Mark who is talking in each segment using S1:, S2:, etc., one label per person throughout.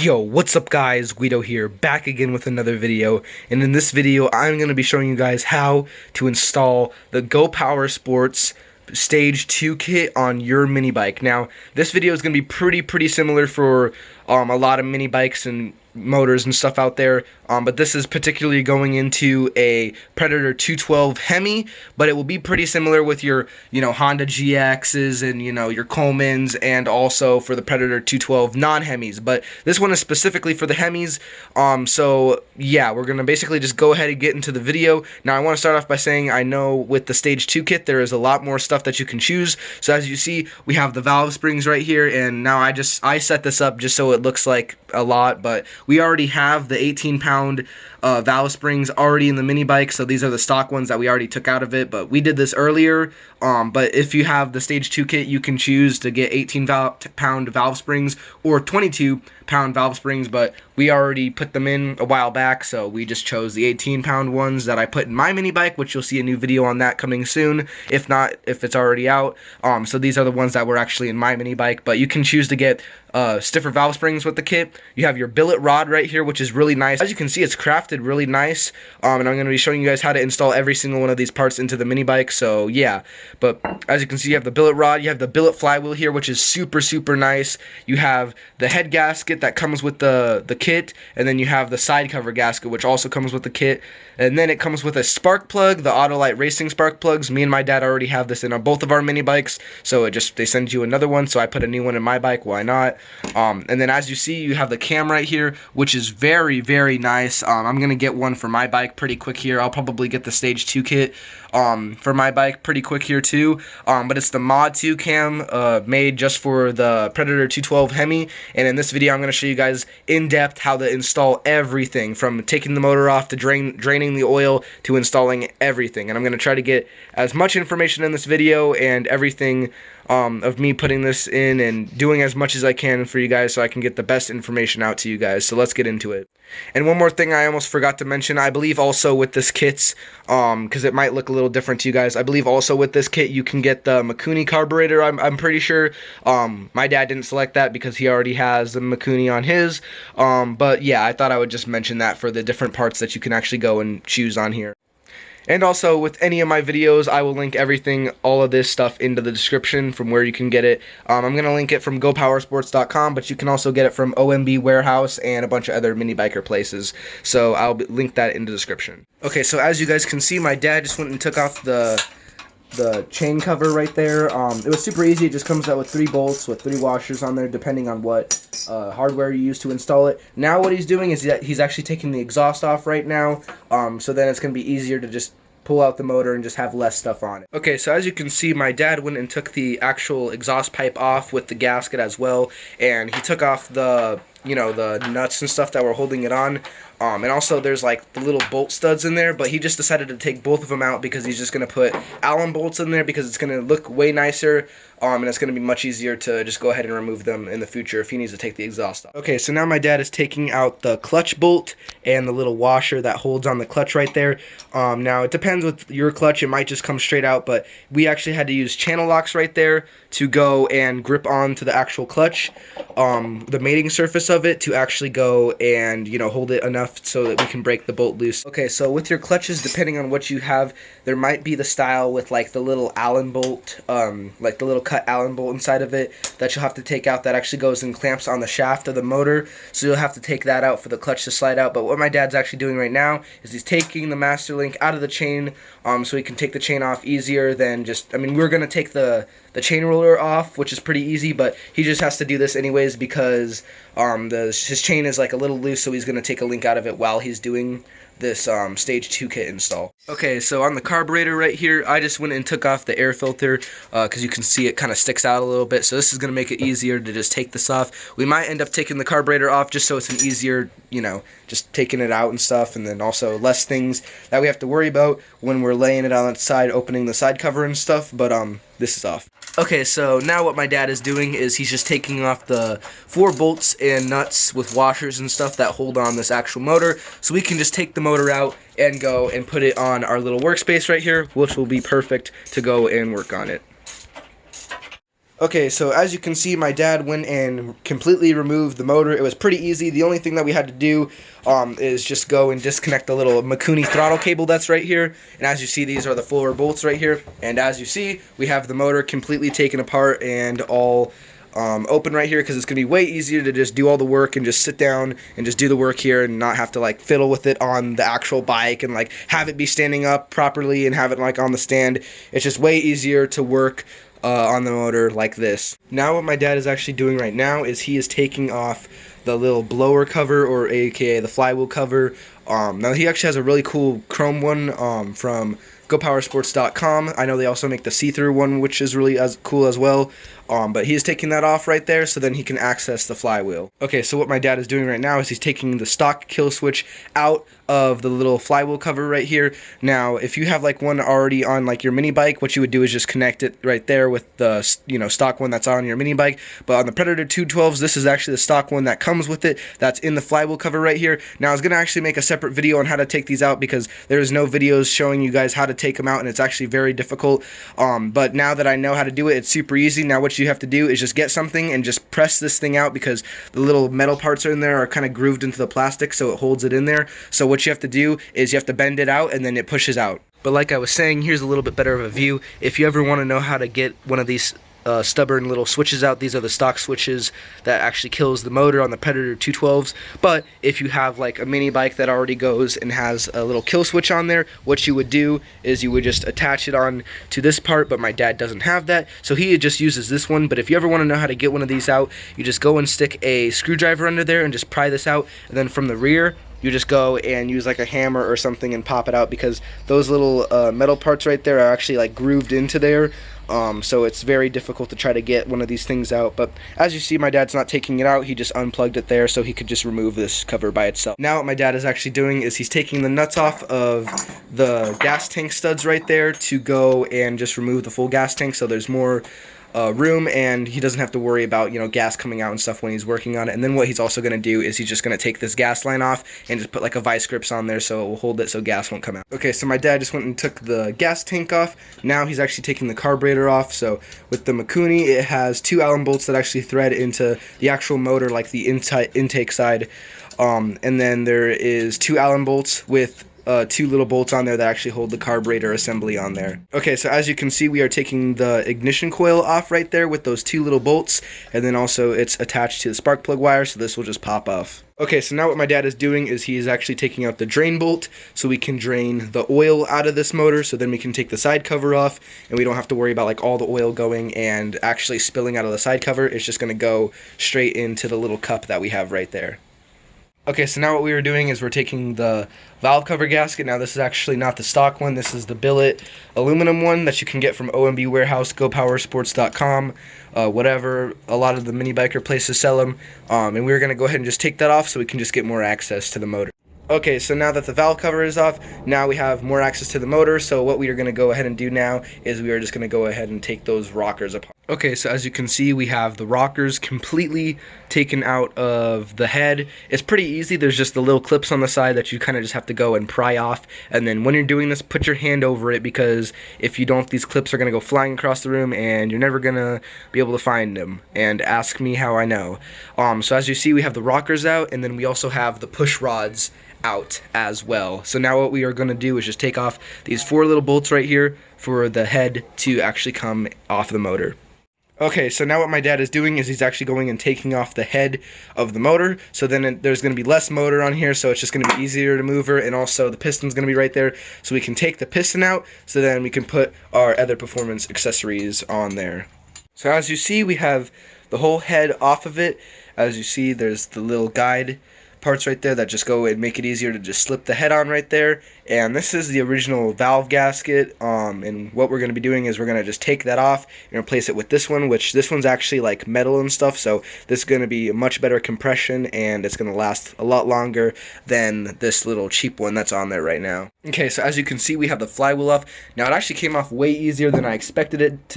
S1: Yo, what's up guys, Guido here, back again with another video, and in this video I'm going to be showing you guys how to install the Go Power Sports Stage 2 kit on your mini bike. Now, this video is going to be pretty similar for a lot of mini bikes and motors and stuff out there, but this is particularly going into a Predator 212 Hemi, but it will be pretty similar with your, Honda GXs and, your Colemans, and also for the Predator 212 non-Hemis, but this one is specifically for the Hemis. So yeah, we're going to basically just go ahead and get into the video. Now, I want to start off by saying I know with the Stage 2 kit, there is a lot more stuff that you can choose. So as you see, we have the valve springs right here, and now I set this up just so it looks like a lot, but we already have the 18-pound valve springs already in the mini bike, so these are the stock ones that we already took out of it, but we did this earlier. But if you have the Stage 2 kit, you can choose to get 18-pound valve springs or 22-pound valve springs, but we already put them in a while back, so we just chose the 18-pound ones that I put in my mini bike, which you'll see a new video on that coming soon, if not, if it's already out. So these are the ones that were actually in my mini bike, but you can choose to get stiffer valve springs with the kit. You have your billet rod right here, which is really nice. As you can see, it's crafted really nice, and I'm going to be showing you guys how to install every single one of these parts into the mini bike, so yeah. But as you can see, you have the billet rod, you have the billet flywheel here, which is super nice. You have the head gasket that comes with the kit, and then you have the side cover gasket, which also comes with the kit, and then it comes with a spark plug, the Autolite Racing spark plugs. Me and my dad already have this in both of our mini bikes, so they send you another one, so I put a new one in my bike. Why not? And then as you see, you have the cam right here, which is very nice. I'm gonna get one for my bike pretty quick here. I'll probably get the Stage 2 kit for my bike pretty quick here too, but it's the Mod 2 cam made just for the Predator 212 Hemi, and in this video I'm going to show you guys in depth how to install everything, from taking the motor off to draining the oil to installing everything. And I'm going to try to get as much information in this video and everything of me putting this in and doing as much as I can for you guys so I can get the best information out to you guys. So let's get into it. And one more thing I almost forgot to mention, I believe also with this kit, because it might look a little different to you guys, I believe also with this kit you can get the Mikuni carburetor. I'm pretty sure. My dad didn't select that because he already has the Mikuni on his, but yeah, I thought I would just mention that for the different parts that you can actually go and choose on here. And also, with any of my videos, I will link everything, all of this stuff, into the description from where you can get it. I'm going to link it from gopowersports.com, but you can also get it from OMB Warehouse and a bunch of other mini biker places. So I'll link that in the description. Okay, so as you guys can see, my dad just went and took off the chain cover right there. It was super easy. It just comes out with 3 bolts with 3 washers on there, depending on what hardware you use to install it. Now what he's doing is that he's actually taking the exhaust off right now, so then it's going to be easier to just pull out the motor and just have less stuff on it. Okay, so as you can see, my dad went and took the actual exhaust pipe off with the gasket as well, and he took off the the nuts and stuff that were holding it on. And also there's like the little bolt studs in there, but he just decided to take both of them out because he's just going to put Allen bolts in there because it's going to look way nicer, and it's going to be much easier to just go ahead and remove them in the future if he needs to take the exhaust off. Okay, so now my dad is taking out the clutch bolt and the little washer that holds on the clutch right there. Now it depends with your clutch, it might just come straight out, but we actually had to use channel locks right there to go and grip onto the actual clutch, the mating surface of it, to actually go and hold it enough so that we can break the bolt loose. Okay, so with your clutches, depending on what you have, there might be the style with like the little Allen bolt, like the little cut Allen bolt inside of it that you'll have to take out, that actually goes and clamps on the shaft of the motor, so you'll have to take that out for the clutch to slide out. But what my dad's actually doing right now is he's taking the master link out of the chain, so he can take the chain off easier than just, we're going to take the chain roller off, which is pretty easy, but he just has to do this anyways because his chain is like a little loose, so he's going to take a link out of it while he's doing this Stage 2 kit install. Okay, so on the carburetor right here, I just went and took off the air filter because you can see it kind of sticks out a little bit, so this is going to make it easier to just take this off. We might end up taking the carburetor off just so it's an easier, just taking it out and stuff, and then also less things that we have to worry about when we're laying it on its side, opening the side cover and stuff, but this is off. Okay, so now what my dad is doing is he's just taking off the 4 bolts and nuts with washers and stuff that hold on this actual motor, so we can just take the motor out and go and put it on our little workspace right here, which will be perfect to go and work on it. Okay, so as you can see, my dad went and completely removed the motor. It was pretty easy. The only thing that we had to do is just go and disconnect the little Mikuni throttle cable that's right here. And as you see, these are the 4 bolts right here. And as you see, we have the motor completely taken apart and all open right here, because it's going to be way easier to just do all the work and just sit down and just do the work here and not have to like fiddle with it on the actual bike and like have it be standing up properly and have it like on the stand. It's just way easier to work on the motor like this. Now what my dad is actually doing right now is he is taking off the little blower cover, or aka the flywheel cover. Now he actually has a really cool chrome one from GoPowerSports.com. I know they also make the see-through one, which is really as cool as well. But he is taking that off right there, so then he can access the flywheel. Okay, so what my dad is doing right now is he's taking the stock kill switch out of the little flywheel cover right here. Now, if you have like one already on like your mini bike, what you would do is just connect it right there with the stock one that's on your mini bike. But on the Predator 212s, this is actually the stock one that comes with it. That's in the flywheel cover right here. Now, I was gonna actually make a separate video on how to take these out, because there is no videos showing you guys how to take them out, and it's actually very difficult. But now that I know how to do it, it's super easy. Now, what you have to do is just get something and just press this thing out, because the little metal parts are in there are kind of grooved into the plastic, so it holds it in there. So what you have to do is you have to bend it out, and then it pushes out. But like I was saying, here's a little bit better of a view. If you ever want to know how to get one of these stubborn little switches out, these are the stock switches that actually kills the motor on the Predator 212s. But if you have like a mini bike that already goes and has a little kill switch on there, what you would do is you would just attach it on to this part. But my dad doesn't have that, so he just uses this one. But if you ever want to know how to get one of these out, you just go and stick a screwdriver under there and just pry this out, and then from the rear you just go and use like a hammer or something and pop it out, because those little metal parts right there are actually like grooved into there. So it's very difficult to try to get one of these things out. But as you see, my dad's not taking it out. He just unplugged it there so he could just remove this cover by itself. Now what my dad is actually doing is he's taking the nuts off of the gas tank studs right there to go and just remove the full gas tank, so there's more room, and he doesn't have to worry about gas coming out and stuff when he's working on it. And then what he's also going to do is he's just going to take this gas line off and just put like a vice grips on there so it will hold it so gas won't come out. Okay, so my dad just went and took the gas tank off. Now he's actually taking the carburetor off. So with the Mikuni, it has 2 Allen bolts that actually thread into the actual motor, like the intake side, and then there is 2 Allen bolts with 2 little bolts on there that actually hold the carburetor assembly on there. Okay, so as you can see, we are taking the ignition coil off right there with those 2 little bolts, and then also it's attached to the spark plug wire, so this will just pop off. Okay, so now what my dad is doing is he is actually taking out the drain bolt so we can drain the oil out of this motor, so then we can take the side cover off and we don't have to worry about like all the oil going and actually spilling out of the side cover. It's just going to go straight into the little cup that we have right there. Okay, so now what we were doing is we're taking the valve cover gasket. Now this is actually not the stock one. This is the billet aluminum one that you can get from OMB Warehouse, GoPowerSports.com, whatever. A lot of the mini biker places sell them. And we're going to go ahead and just take that off so we can just get more access to the motor. Okay, so now that the valve cover is off, now we have more access to the motor. So what we are going to go ahead and do now is we are just going to go ahead and take those rockers apart. Okay, so as you can see, we have the rockers completely taken out of the head. It's pretty easy. There's just the little clips on the side that you kind of just have to go and pry off. And then when you're doing this, put your hand over it, because if you don't, these clips are going to go flying across the room and you're never going to be able to find them. And ask me how I know. So as you see, we have the rockers out, and then we also have the push rods out as well. So now what we are going to do is just take off these 4 little bolts right here for the head to actually come off the motor. Okay, so now what my dad is doing is he's actually going and taking off the head of the motor, so then there's going to be less motor on here, so it's just going to be easier to move her, and also the piston's going to be right there, so we can take the piston out, so then we can put our other performance accessories on there. So as you see, we have the whole head off of it. As you see, there's the little guide parts right there that just go and make it easier to just slip the head on right there. And this is the original valve gasket, and what we're going to be doing is we're going to just take that off and replace it with this one, which this one's actually like metal and stuff, so this is going to be a much better compression and it's going to last a lot longer than this little cheap one that's on there right now. Okay, so as you can see, we have the flywheel off. Now it actually came off way easier than I expected it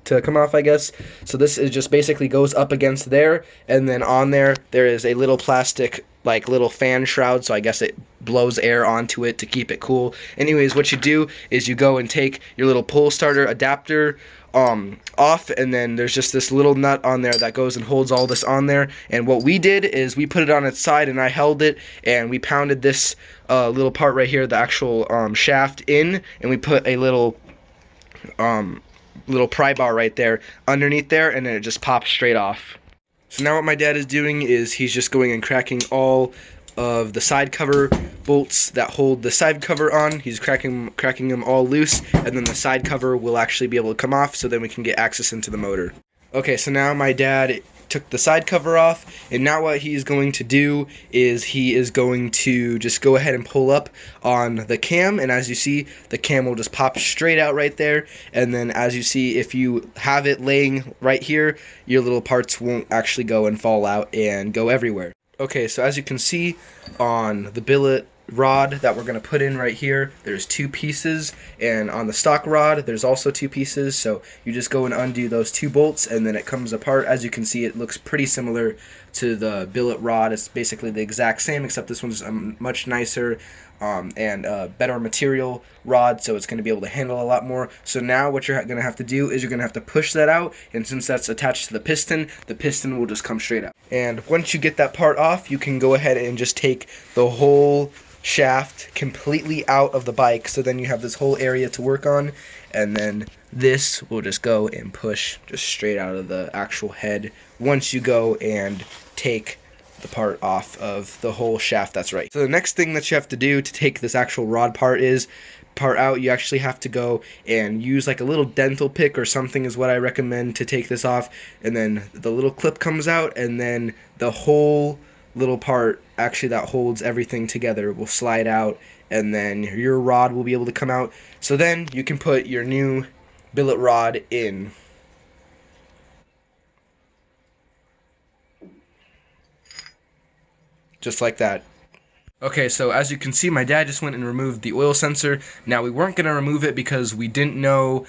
S1: to come off, I guess. So this is just basically goes up against there, and then on there is a little plastic like little fan shroud, so I guess it blows air onto it to keep it cool. Anyways, what you do is you go and take your little pull starter adapter off, and then there's just this little nut on there that goes and holds all this on there. And what we did is we put it on its side, and I held it, and we pounded this little part right here, the actual shaft, in, and we put a little pry bar right there underneath there, and then it just pops straight off. So now what my dad is doing is he's just going and cracking all of the side cover bolts that hold the side cover on. He's cracking them all loose, and then the side cover will actually be able to come off, so then we can get access into the motor. Okay, so now my dad took the side cover off, and now what he's going to do is he is going to just go ahead and pull up on the cam, and as you see, the cam will just pop straight out right there. And then as you see, if you have it laying right here, your little parts won't actually go and fall out and go everywhere. Okay, so as you can see on the billet rod that we're going to put in right here, there's two pieces, and on the stock rod there's also two pieces. So you just go and undo those two bolts, and then it comes apart. As you can see, it looks pretty similar to the billet rod. It's basically the exact same, except this one's a much nicer and better material rod, so it's going to be able to handle a lot more. So now what you're going to have to do is you're going to have to push that out, and since that's attached to the piston will just come straight out. And once you get that part off, you can go ahead and just take the whole shaft completely out of the bike, so then you have this whole area to work on, and then this will just go and push just straight out of the actual head once you go and take the part off of the whole shaft that's right. So the next thing that you have to do to take this actual rod part out, you actually have to go and use like a little dental pick or something is what I recommend to take this off, and then the little clip comes out, and then the whole little part actually that holds everything together will slide out, and then your rod will be able to come out. So then you can put your new billet rod in. Just like that. Okay, so as you can see, my dad just went and removed the oil sensor. Now, we weren't going to remove it because we didn't know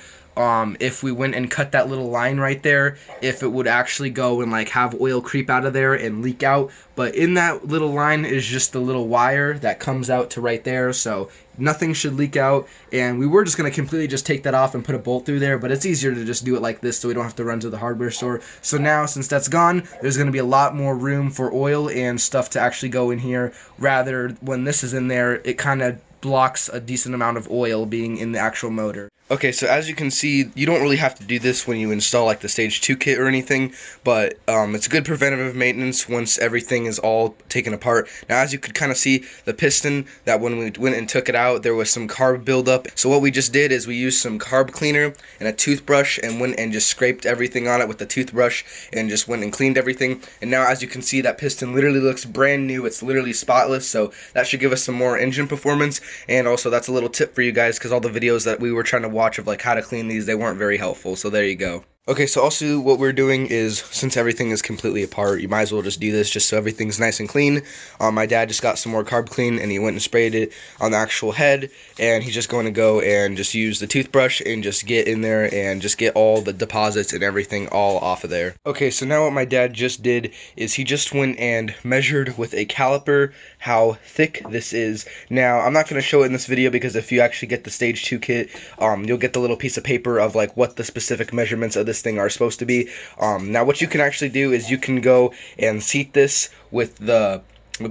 S1: if we went and cut that little line right there, if it would actually go and like have oil creep out of there and leak out. But in that little line is just the little wire that comes out to right there, so nothing should leak out. And we were just going to completely just take that off and put a bolt through there, but it's easier to just do it like this so we don't have to run to the hardware store. So now, since that's gone, there's going to be a lot more room for oil and stuff to actually go in here. Rather, when this is in there, it kind of blocks a decent amount of oil being in the actual motor. Okay, so as you can see, you don't really have to do this when you install like the Stage 2 kit or anything, but it's good preventative maintenance once everything is all taken apart. Now, as you could kind of see, the piston, that when we went and took it out, there was some carb buildup. So what we just did is we used some carb cleaner and a toothbrush and went and just scraped everything on it with the toothbrush and just went and cleaned everything. And now, as you can see, that piston literally looks brand new. It's literally spotless, so that should give us some more engine performance. And also, that's a little tip for you guys, because all the videos that we were trying to watch of like how to clean these, they weren't very helpful, so there you go. Okay, so also what we're doing is, since everything is completely apart, you might as well just do this just so everything's nice and clean. My dad just got some more carb clean, and he went and sprayed it on the actual head, and he's just going to go and just use the toothbrush and just get in there and just get all the deposits and everything all off of there. Okay, so now what my dad just did is he just went and measured with a caliper how thick this is. Now, I'm not going to show it in this video because if you actually get the Stage 2 kit, you'll get the little piece of paper of like what the specific measurements of this thing are supposed to be. Now, what you can actually do is you can go and seat this with the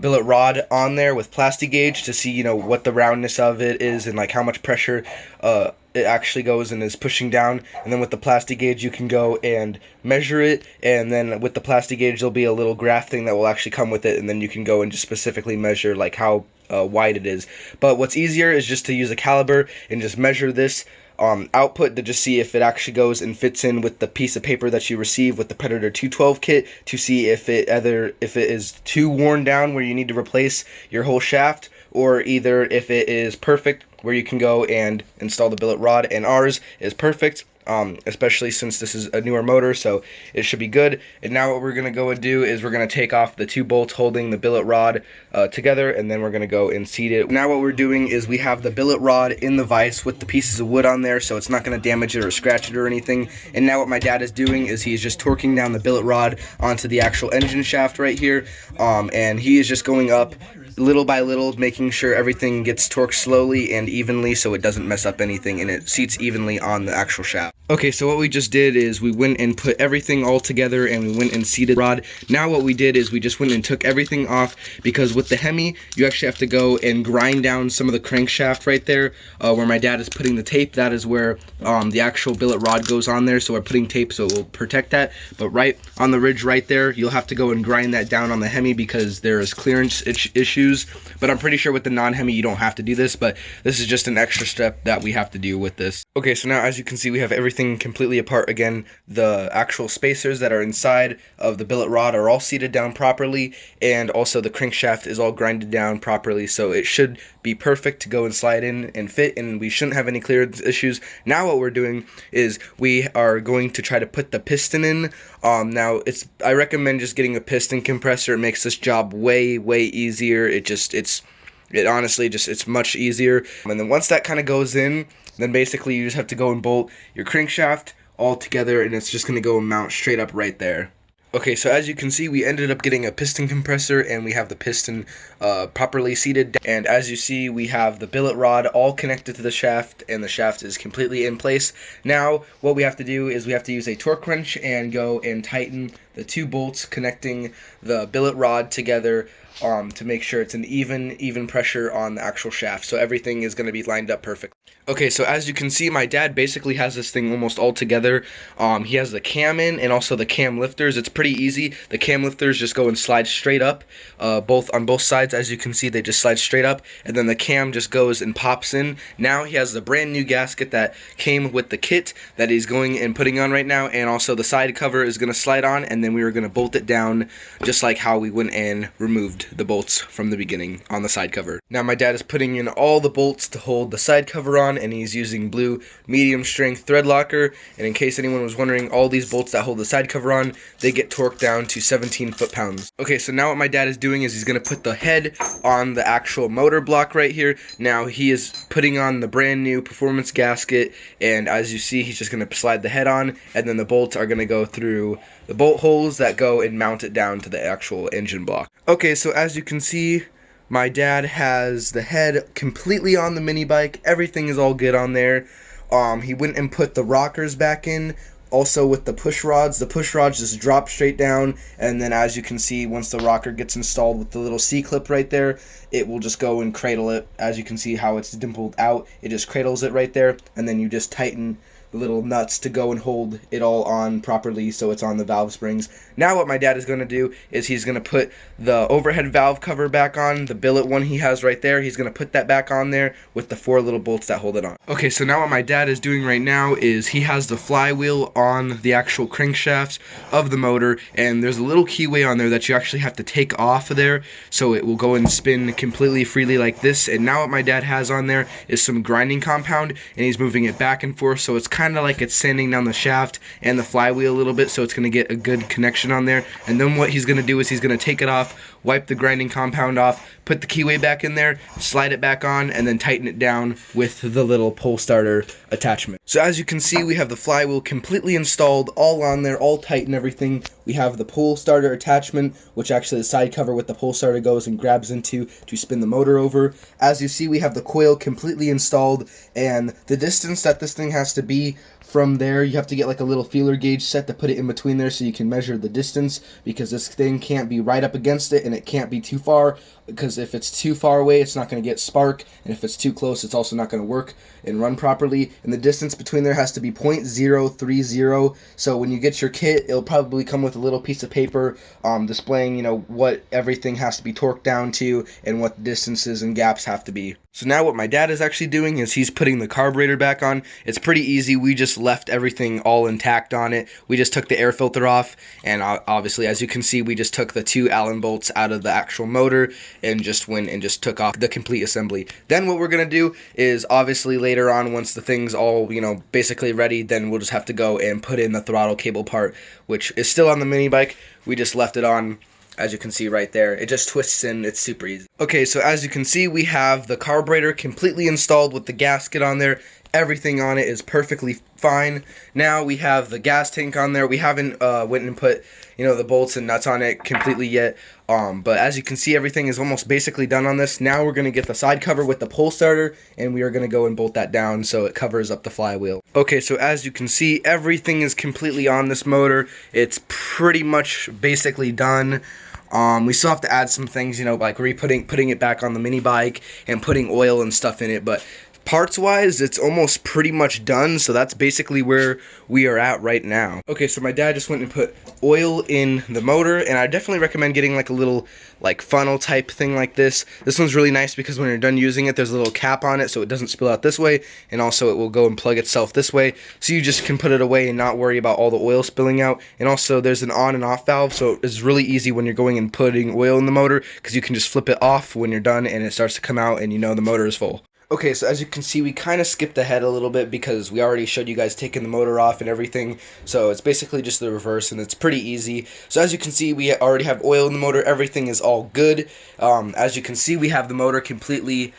S1: billet rod on there with plastic gauge to see, you know, what the roundness of it is and like how much pressure it actually goes and is pushing down. And then with the plastic gauge, you can go and measure it, and then with the plastic gauge there'll be a little graph thing that will actually come with it, and then you can go and just specifically measure like how wide it is. But what's easier is just to use a caliper and just measure this output to just see if it actually goes and fits in with the piece of paper that you receive with the Predator 212 kit, to see if it is too worn down where you need to replace your whole shaft, or either if it is perfect where you can go and install the billet rod. And ours is perfect, especially since this is a newer motor, so it should be good. And now what we're going to go and do is we're going to take off the two bolts holding the billet rod together, and then we're going to go and seat it. Now what we're doing is we have the billet rod in the vise with the pieces of wood on there, so it's not going to damage it or scratch it or anything. And now what my dad is doing is he's just torquing down the billet rod onto the actual engine shaft right here, and he is just going up little by little, making sure everything gets torqued slowly and evenly so it doesn't mess up anything and it seats evenly on the actual shaft. Okay, so what we just did is we went and put everything all together and we went and seated the rod. Now what we did is we just went and took everything off, because with the Hemi, you actually have to go and grind down some of the crankshaft right there, where my dad is putting the tape. That is where the actual billet rod goes on there, so we're putting tape so it will protect that. But right on the ridge right there, you'll have to go and grind that down on the Hemi because there's clearance issues. But I'm pretty sure with the non-Hemi you don't have to do this, but this is just an extra step that we have to do with this. Okay, so now as you can see, we have everything completely apart again. The actual spacers that are inside of the billet rod are all seated down properly, and also the crankshaft is all grinded down properly, so it should be perfect to go and slide in and fit, and we shouldn't have any clearance issues. Now what we're doing is we are going to try to put the piston in. Now I recommend just getting a piston compressor. It makes this job way easier. It honestly it's much easier. And then once that kind of goes in, then basically you just have to go and bolt your crankshaft all together, and it's just going to go and mount straight up right there. Okay, so as you can see, we ended up getting a piston compressor, and we have the piston properly seated. And as you see, we have the billet rod all connected to the shaft, and the shaft is completely in place. Now, what we have to do is we have to use a torque wrench and go and tighten the two bolts connecting the billet rod together to make sure it's an even pressure on the actual shaft, so everything is going to be lined up perfect. Okay, so as you can see, my dad basically has this thing almost all together. He has the cam in and also the cam lifters. It's pretty easy. The cam lifters just go and slide straight up, on both sides. As you can see, they just slide straight up, and then the cam just goes and pops in. Now he has the brand new gasket that came with the kit that he's going and putting on right now, and also the side cover is going to slide on, and then we are going to bolt it down just like how we went and removed the bolts from the beginning on the side cover. Now my dad is putting in all the bolts to hold the side cover on, and he's using blue medium strength thread locker. And in case anyone was wondering, all these bolts that hold the side cover on, they get torqued down to 17 foot-pounds. Okay, so now what my dad is doing is he's going to put the head on the actual motor block right here. Now he is putting on the brand new performance gasket, and as you see, he's just going to slide the head on, and then the bolts are going to go through the bolt holes that go and mount it down to the actual engine block. Okay, so as you can see, my dad has the head completely on the mini bike. Everything is all good on there. He went and put the rockers back in. Also with the push rods just drop straight down, and then as you can see, once the rocker gets installed with the little C-clip right there, it will just go and cradle it. As you can see how it's dimpled out, it just cradles it right there, and then you just tighten the little nuts to go and hold it all on properly so it's on the valve springs. Now what my dad is going to do is he's going to put the overhead valve cover back on, the billet one he has right there. He's going to put that back on there with the 4 little bolts that hold it on. Okay, so now what my dad is doing right now is he has the flywheel on the actual crankshafts of the motor, and there's a little keyway on there that you actually have to take off of there so it will go and spin completely freely like this. And now what my dad has on there is some grinding compound, and he's moving it back and forth, so it's kind of like it's sanding down the shaft and the flywheel a little bit, so it's going to get a good connection on there. And then what he's going to do is he's going to take it off, wipe the grinding compound off, put the keyway back in there, slide it back on, and then tighten it down with the little pull starter attachment. So as you can see, we have the flywheel completely installed, all on there, all tight and everything. We have the pull starter attachment, which actually the side cover with the pull starter goes and grabs into to spin the motor over. As you see, we have the coil completely installed, and the distance that this thing has to be from there, you have to get like a little feeler gauge set to put it in between there so you can measure the distance, because this thing can't be right up against it and it can't be too far, because if it's too far away it's not going to get spark, and if it's too close it's also not going to work and run properly. And the distance between there has to be 0.030. So when you get your kit, it'll probably come with a little piece of paper displaying, you know, what everything has to be torqued down to and what distances and gaps have to be. So now what my dad is actually doing is he's putting the carburetor back on. It's pretty easy. We just left everything all intact on it. We just took the air filter off, and obviously, as you can see, we just took the 2 Allen bolts out of the actual motor and just went and just took off the complete assembly. Then what we're going to do is, obviously later on, once the thing's all, you know, basically ready, then we'll just have to go and put in the throttle cable part, which is still on the mini bike. We just left it on. As you can see right there, it just twists in. It's super easy. Okay, so as you can see, we have the carburetor completely installed with the gasket on there. Everything on it is perfectly fine. Now we have the gas tank on there. We haven't went and put the bolts and nuts on it completely yet. But as you can see, everything is almost basically done on this. Now we're going to get the side cover with the pull starter, and we are going to go and bolt that down so it covers up the flywheel. Okay, so as you can see, everything is completely on this motor. It's pretty much basically done. We still have to add some things, like putting it back on the mini bike and putting oil and stuff in it, but parts wise it's almost pretty much done, so that's basically where we are at right now. Okay, so my dad just went and put oil in the motor, and I definitely recommend getting like a little funnel type thing like this. This one's really nice because when you're done using it, there's a little cap on it so it doesn't spill out this way, and also it will go and plug itself this way, so you just can put it away and not worry about all the oil spilling out. And also there's an on and off valve, so it's really easy when you're going and putting oil in the motor because you can just flip it off when you're done and it starts to come out and the motor is full. Okay, so as you can see, we kind of skipped ahead a little bit because we already showed you guys taking the motor off and everything, so it's basically just the reverse, and it's pretty easy. So as you can see, we already have oil in the motor, everything is all good. As you can see, we have the motor completely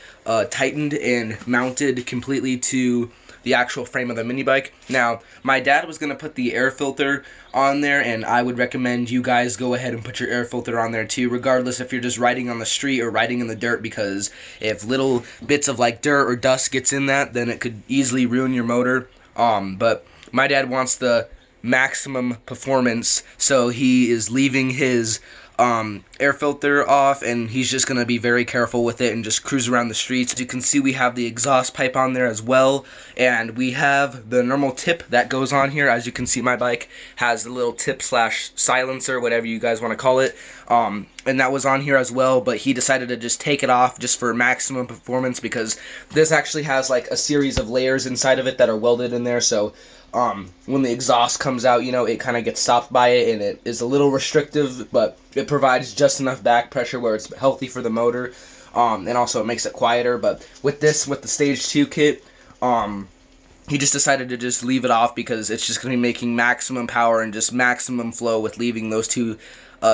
S1: tightened and mounted completely to the actual frame of the mini bike. Now, my dad was going to put the air filter on there, and I would recommend you guys go ahead and put your air filter on there too, regardless if you're just riding on the street or riding in the dirt, because if little bits of dirt or dust gets in that, then it could easily ruin your motor. But my dad wants the maximum performance, so he is leaving his air filter off, and he's just going to be very careful with it and just cruise around the streets. As you can see, we have the exhaust pipe on there as well, and we have the normal tip that goes on here. As you can see, my bike has the little tip slash silencer, whatever you guys want to call it, and that was on here as well, but he decided to just take it off just for maximum performance because this actually has a series of layers inside of it that are welded in there, so when the exhaust comes out, it kind of gets stopped by it, and it is a little restrictive, but it provides just enough back pressure where it's healthy for the motor, and also it makes it quieter. But with the Stage 2 kit, he just decided to just leave it off because it's just going to be making maximum power and just maximum flow with leaving those two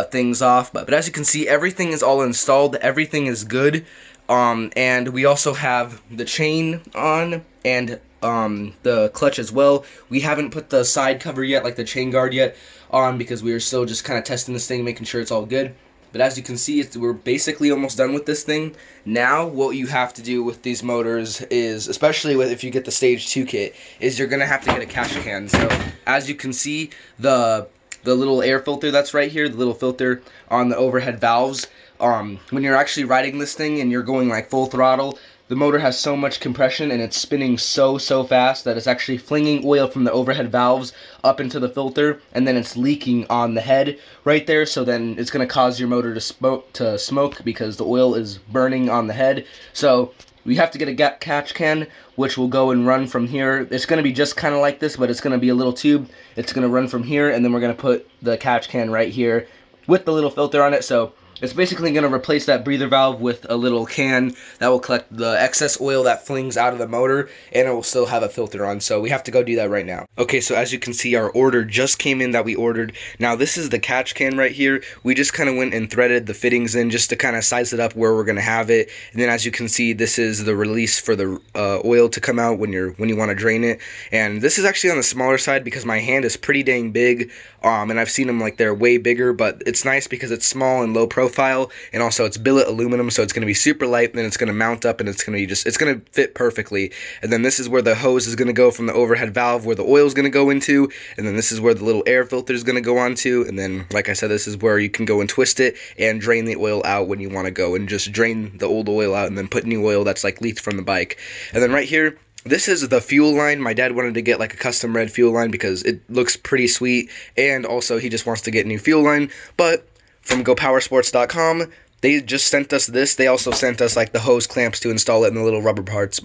S1: things off. But as you can see, everything is all installed, everything is good, and we also have the chain on and the clutch as well. We haven't put the side cover yet, like the chain guard yet, on because we are still just kind of testing this thing, making sure it's all good. But as you can see, we're basically almost done with this thing. Now, what you have to do with these motors is, especially if you get the Stage 2 kit, is you're going to have to get a catch can. So, as you can see, the little air filter that's right here, the little filter on the overhead valves, when you're actually riding this thing and you're going full throttle, the motor has so much compression and it's spinning so fast that it's actually flinging oil from the overhead valves up into the filter, and then it's leaking on the head right there, so then it's going to cause your motor to smoke because the oil is burning on the head. So we have to get a catch can, which will go and run from here. It's going to be just kind of like this, but it's going to be a little tube. It's going to run from here, and then we're going to put the catch can right here with the little filter on it. So it's basically going to replace that breather valve with a little can that will collect the excess oil that flings out of the motor, and it will still have a filter on, so we have to go do that right now. Okay, so as you can see, our order just came in that we ordered. Now this is the catch can right here. We just kind of went and threaded the fittings in just to kind of size it up where we're going to have it, and then as you can see, this is the release for the oil to come out when you want to drain it. And this is actually on the smaller side because my hand is pretty dang big, and I've seen them they're way bigger, but it's nice because it's small and low profile, and also it's billet aluminum, so it's going to be super light, and then it's going to mount up, and it's going to fit perfectly. And then this is where the hose is going to go from the overhead valve where the oil is going to go into, and then this is where the little air filter is going to go onto, and then like I said, this is where you can go and twist it and drain the oil out when you want to go and just drain the old oil out and then put new oil that's leaked from the bike. And then right here, this is the fuel line. My dad wanted to get a custom red fuel line because it looks pretty sweet, and also he just wants to get a new fuel line. But from GoPowersports.com, they just sent us this. They also sent us the hose clamps to install it and the little rubber parts.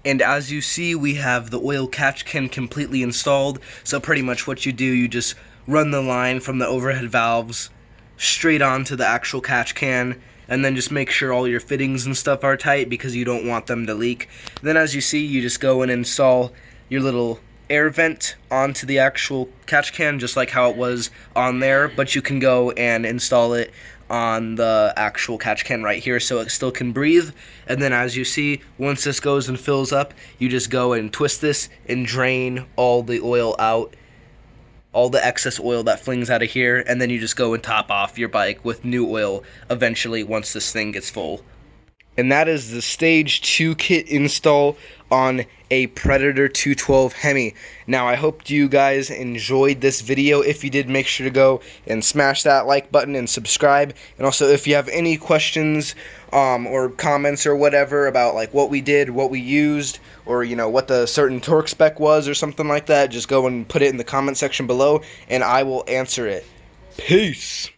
S1: And as you see, we have the oil catch can completely installed. So pretty much what you do, you just run the line from the overhead valves straight onto the actual catch can, and then just make sure all your fittings and stuff are tight because you don't want them to leak. Then as you see, you just go and install your little air vent onto the actual catch can just like how it was on there, but you can go and install it on the actual catch can right here so it still can breathe. And then as you see, once this goes and fills up, you just go and twist this and drain all the oil out all the excess oil that flings out of here, and then you just go and top off your bike with new oil eventually once this thing gets full. And that is the Stage 2 kit install on a Predator 212 Hemi. Now, I hope you guys enjoyed this video. If you did, make sure to go and smash that like button and subscribe. And also, if you have any questions or comments or whatever about like what we did, what we used, or you know what the certain torque spec was or something like that, just go and put it in the comment section below, and I will answer it. Peace!